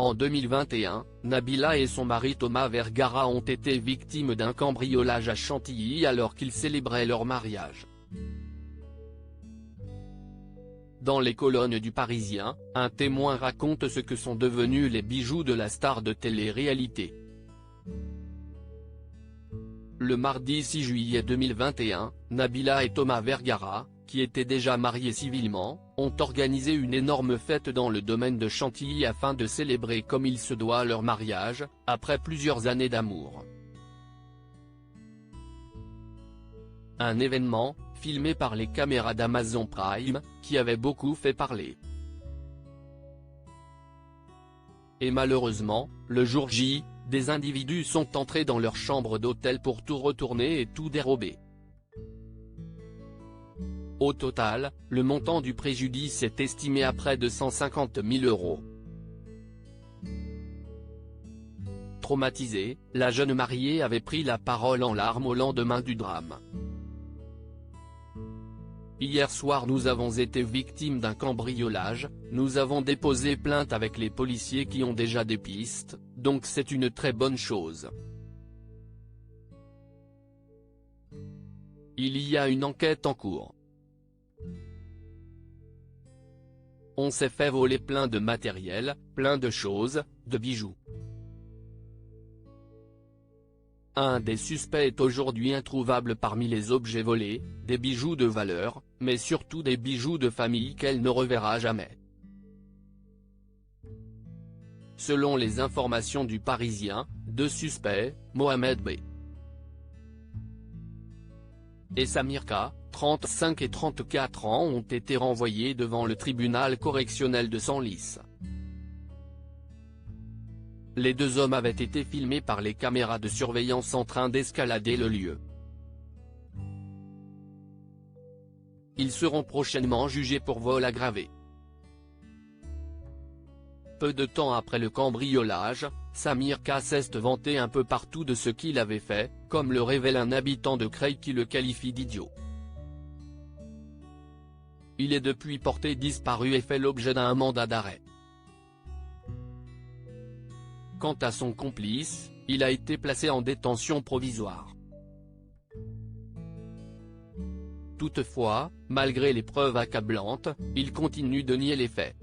En 2021, Nabila et son mari Thomas Vergara ont été victimes d'un cambriolage à Chantilly alors qu'ils célébraient leur mariage. Dans les colonnes du Parisien, un témoin raconte ce que sont devenus les bijoux de la star de télé-réalité. Le mardi 6 juillet 2021, Nabila et Thomas Vergara, qui étaient déjà mariés civilement, ont organisé une énorme fête dans le domaine de Chantilly afin de célébrer comme il se doit leur mariage, après plusieurs années d'amour. Un événement, filmé par les caméras d'Amazon Prime, qui avait beaucoup fait parler. Et malheureusement, le jour J, des individus sont entrés dans leur chambre d'hôtel pour tout retourner et tout dérober. Au total, le montant du préjudice est estimé à près de 150 000 €. Traumatisée, la jeune mariée avait pris la parole en larmes au lendemain du drame. Hier soir nous avons été victimes d'un cambriolage, nous avons déposé plainte avec les policiers qui ont déjà des pistes, donc c'est une très bonne chose. Il y a une enquête en cours. On s'est fait voler plein de matériel, plein de choses, de bijoux. Un des suspects est aujourd'hui introuvable parmi les objets volés, des bijoux de valeur, mais surtout des bijoux de famille qu'elle ne reverra jamais. Selon les informations du Parisien, 2 suspects, Mohamed B. et Samir K, 35 et 34 ans ont été renvoyés devant le tribunal correctionnel de Senlis. Les 2 hommes avaient été filmés par les caméras de surveillance en train d'escalader le lieu. Ils seront prochainement jugés pour vol aggravé. Peu de temps après le cambriolage, Samir K s'est vanté un peu partout de ce qu'il avait fait, comme le révèle un habitant de Creil qui le qualifie d'idiot. Il est depuis porté disparu et fait l'objet d'un mandat d'arrêt. Quant à son complice, il a été placé en détention provisoire. Toutefois, malgré les preuves accablantes, il continue de nier les faits.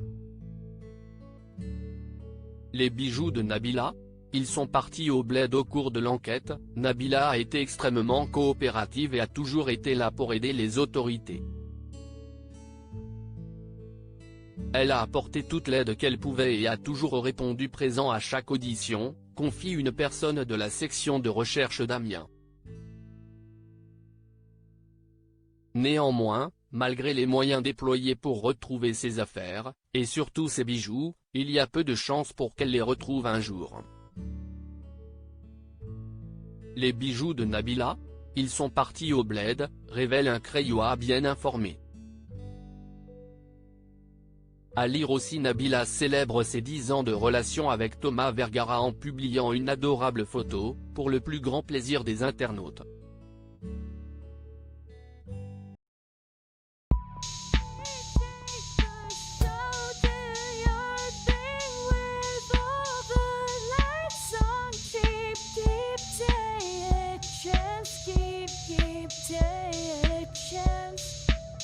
Les bijoux de Nabila? Ils sont partis au bled au cours de l'enquête. Nabila a été extrêmement coopérative et a toujours été là pour aider les autorités. Elle a apporté toute l'aide qu'elle pouvait et a toujours répondu présent à chaque audition, confie une personne de la section de recherche d'Amiens. Néanmoins, malgré les moyens déployés pour retrouver ses affaires, et surtout ses bijoux, il y a peu de chances pour qu'elle les retrouve un jour. Les bijoux de Nabila? Ils sont partis au bled, révèle un Creillois bien informé. À lire aussi, Nabila célèbre ses 10 ans de relation avec Thomas Vergara en publiant une adorable photo, pour le plus grand plaisir des internautes.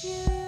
Keep